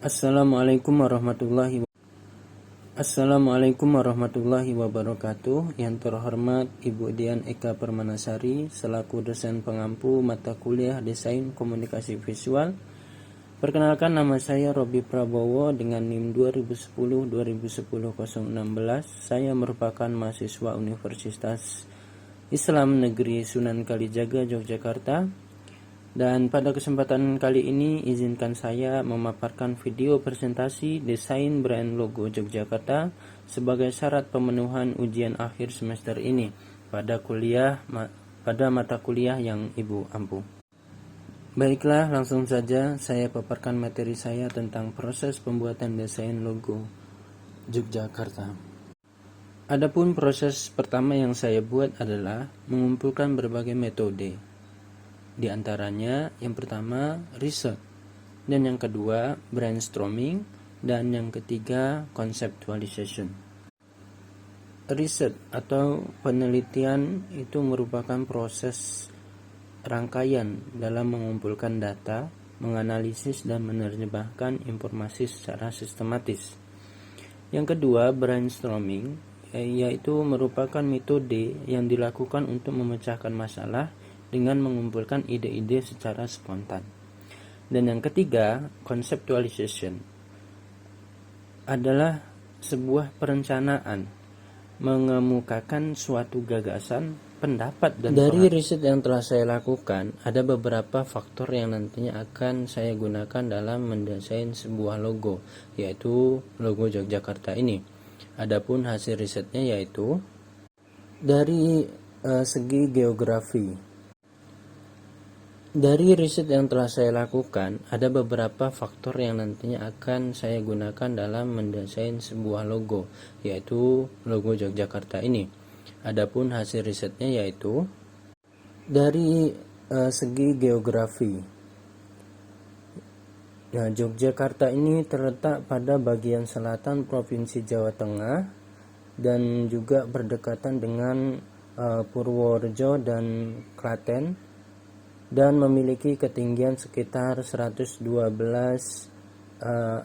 Assalamualaikum warahmatullahi wabarakatuh. Yang terhormat Ibu Dian Eka Permanasari selaku dosen pengampu mata kuliah Desain Komunikasi Visual. Perkenalkan, nama saya Robi Prabowo dengan NIM 2010-2010-016. Saya merupakan mahasiswa Universitas Islam Negeri Sunan Kalijaga, Yogyakarta. Dan pada kesempatan kali ini izinkan saya memaparkan video presentasi desain brand logo Yogyakarta sebagai syarat pemenuhan ujian akhir semester ini pada mata kuliah yang Ibu ampu. Baiklah, langsung saja saya paparkan materi saya tentang proses pembuatan desain logo Yogyakarta. Adapun proses pertama yang saya buat adalah mengumpulkan berbagai metode. Di antaranya yang pertama riset, dan yang kedua brainstorming, dan yang ketiga conceptualization. Riset atau penelitian itu merupakan proses rangkaian dalam mengumpulkan data, menganalisis dan menerjemahkan informasi secara sistematis. Yang kedua brainstorming, yaitu merupakan metode yang dilakukan untuk memecahkan masalah dengan mengumpulkan ide-ide secara spontan. Dan yang ketiga, conceptualization adalah sebuah perencanaan, mengemukakan suatu gagasan, pendapat dan dari riset yang telah saya lakukan, ada beberapa faktor yang nantinya akan saya gunakan dalam mendesain sebuah logo, yaitu logo Yogyakarta ini. Adapun hasil risetnya yaitu dari segi geografi. Dari riset yang telah saya lakukan, ada beberapa faktor yang nantinya akan saya gunakan dalam mendesain sebuah logo, yaitu logo Yogyakarta ini. Adapun hasil risetnya yaitu dari segi geografi. Nah, Yogyakarta ini terletak pada bagian selatan Provinsi Jawa Tengah dan juga berdekatan dengan Purworejo dan Klaten, dan memiliki ketinggian sekitar 112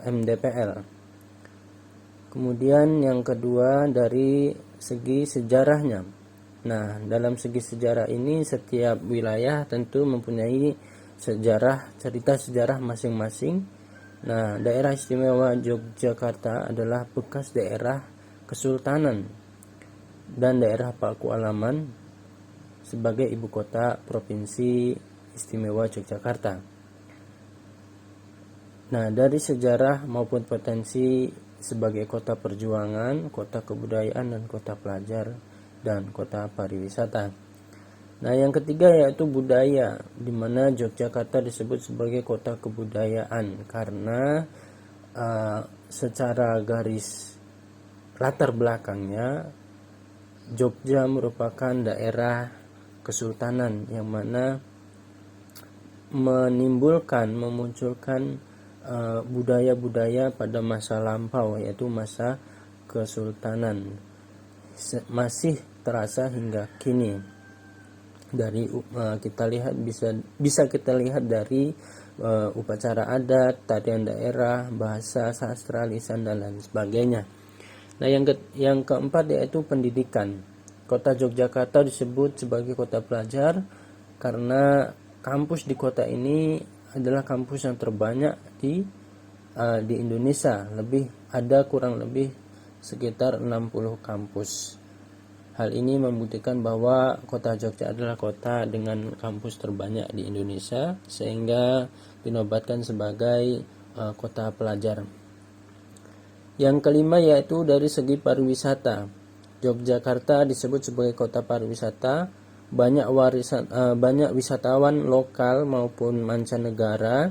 mdpl. Kemudian yang kedua dari segi sejarahnya. Nah, dalam segi sejarah ini setiap wilayah tentu mempunyai cerita sejarah masing-masing. Nah, daerah istimewa Yogyakarta adalah bekas daerah kesultanan dan daerah Pakualaman sebagai ibu kota Provinsi Istimewa Yogyakarta. Nah, dari sejarah maupun potensi sebagai kota perjuangan, kota kebudayaan dan kota pelajar dan kota pariwisata. Nah, yang ketiga yaitu budaya, di mana Yogyakarta disebut sebagai kota kebudayaan karena secara garis latar belakangnya Jogja merupakan daerah kesultanan yang mana memunculkan budaya-budaya pada masa lampau, yaitu masa kesultanan, masih terasa hingga kini. Dari kita lihat bisa kita lihat dari upacara adat, tarian daerah, bahasa, sastra, lisan dan lain sebagainya. Nah, yang keempat yaitu pendidikan. Kota Yogyakarta disebut sebagai kota pelajar karena kampus di kota ini adalah kampus yang terbanyak di Indonesia. Kurang lebih sekitar 60 kampus. Hal ini membuktikan bahwa kota Jogja adalah kota dengan kampus terbanyak di Indonesia, sehingga dinobatkan sebagai kota pelajar. Yang kelima yaitu dari segi pariwisata. Yogyakarta disebut sebagai kota pariwisata. Banyak wisatawan lokal maupun mancanegara.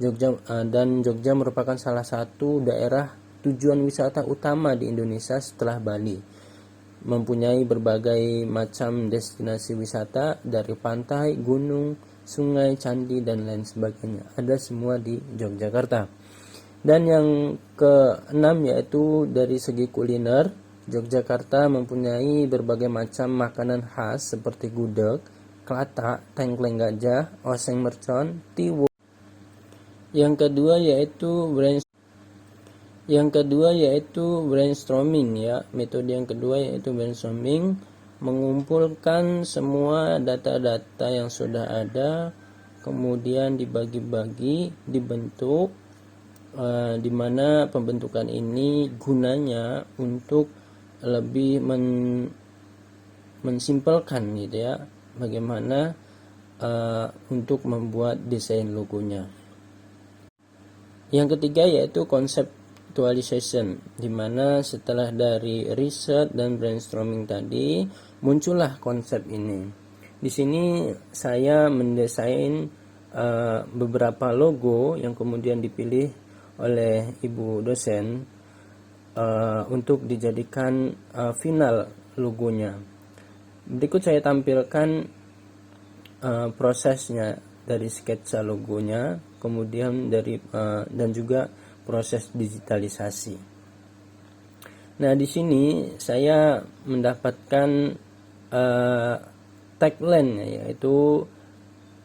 Jogja merupakan salah satu daerah tujuan wisata utama di Indonesia setelah Bali. Mempunyai berbagai macam destinasi wisata dari pantai, gunung, sungai, candi dan lain sebagainya. Ada semua di Yogyakarta. Dan yang keenam yaitu dari segi kuliner. Yogyakarta mempunyai berbagai macam makanan khas seperti gudeg, kelatak, tengkleng gajah, oseng mercon, tiwul. Yang kedua yaitu Yang kedua yaitu brainstorming ya. Metode yang kedua yaitu brainstorming, mengumpulkan semua data-data yang sudah ada, kemudian dibagi-bagi, dibentuk, di mana pembentukan ini gunanya untuk lebih mensimpelkan gitu ya, bagaimana untuk membuat desain logonya. Yang ketiga yaitu conceptualization, di mana setelah dari riset dan brainstorming tadi muncullah konsep ini. Di sini saya mendesain beberapa logo yang kemudian dipilih oleh ibu dosen untuk dijadikan final logonya. Berikut saya tampilkan prosesnya dari sketsa logonya, kemudian dari dan juga proses digitalisasi. Nah, di sini saya mendapatkan tagline yaitu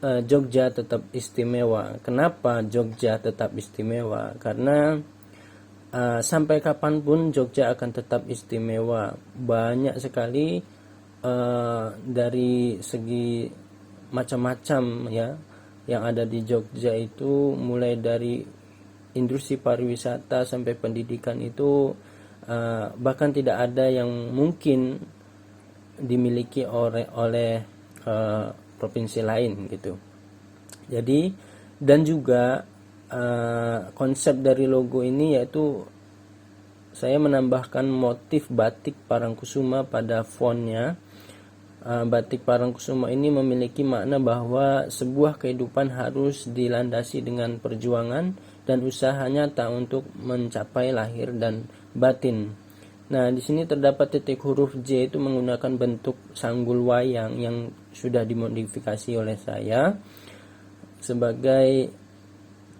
Jogja tetap istimewa. Kenapa Jogja tetap istimewa? Karena sampai kapanpun Jogja akan tetap istimewa. Banyak sekali dari segi macam-macam ya yang ada di Jogja itu, mulai dari industri pariwisata sampai pendidikan itu bahkan tidak ada yang mungkin dimiliki oleh provinsi lain gitu. Jadi dan juga konsep dari logo ini yaitu saya menambahkan motif batik Parangkusuma pada fontnya. Batik Parangkusuma ini memiliki makna bahwa sebuah kehidupan harus dilandasi dengan perjuangan dan usaha nyata untuk mencapai lahir dan batin. Nah, di sini terdapat titik huruf J itu menggunakan bentuk sanggul wayang yang sudah dimodifikasi oleh saya sebagai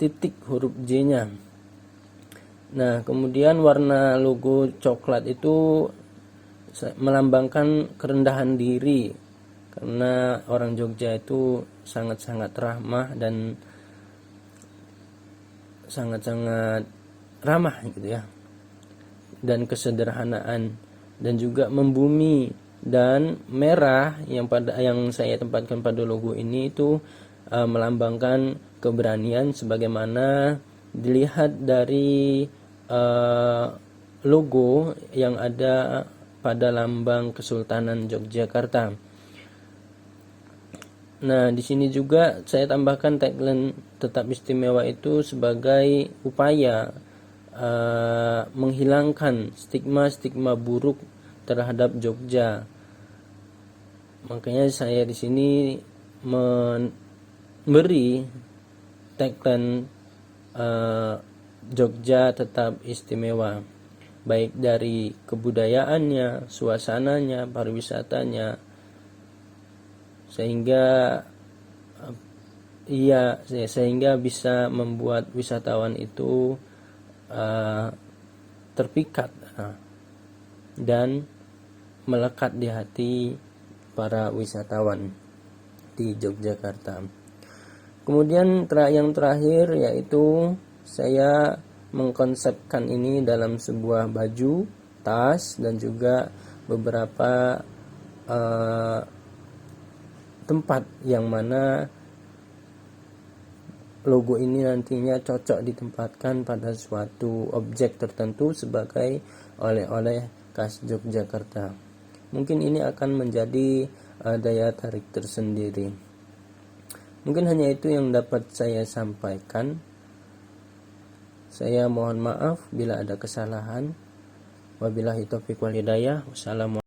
titik huruf J-nya. Nah, kemudian warna logo coklat itu melambangkan kerendahan diri, karena orang Jogja itu sangat-sangat ramah dan sangat-sangat ramah gitu ya, dan kesederhanaan, dan juga membumi. Dan merah yang saya tempatkan pada logo ini itu melambangkan keberanian, sebagaimana dilihat dari logo yang ada pada lambang Kesultanan Yogyakarta. Nah, di sini juga saya tambahkan tagline tetap istimewa itu sebagai upaya menghilangkan stigma-stigma buruk terhadap Jogja. Makanya saya di sini memberi tagline Jogja tetap istimewa, baik dari kebudayaannya, suasananya, pariwisatanya, sehingga bisa membuat wisatawan itu terpikat dan melekat di hati para wisatawan di Yogyakarta. Kemudian yang terakhir yaitu saya mengkonsepkan ini dalam sebuah baju, tas, dan juga beberapa tempat yang mana logo ini nantinya cocok ditempatkan pada suatu objek tertentu sebagai oleh-oleh khas Yogyakarta. Mungkin ini akan menjadi daya tarik tersendiri. Mungkin hanya itu yang dapat saya sampaikan. Saya mohon maaf bila ada kesalahan. Wabillahi taufiq wal hidayah. Wassalamualaikum.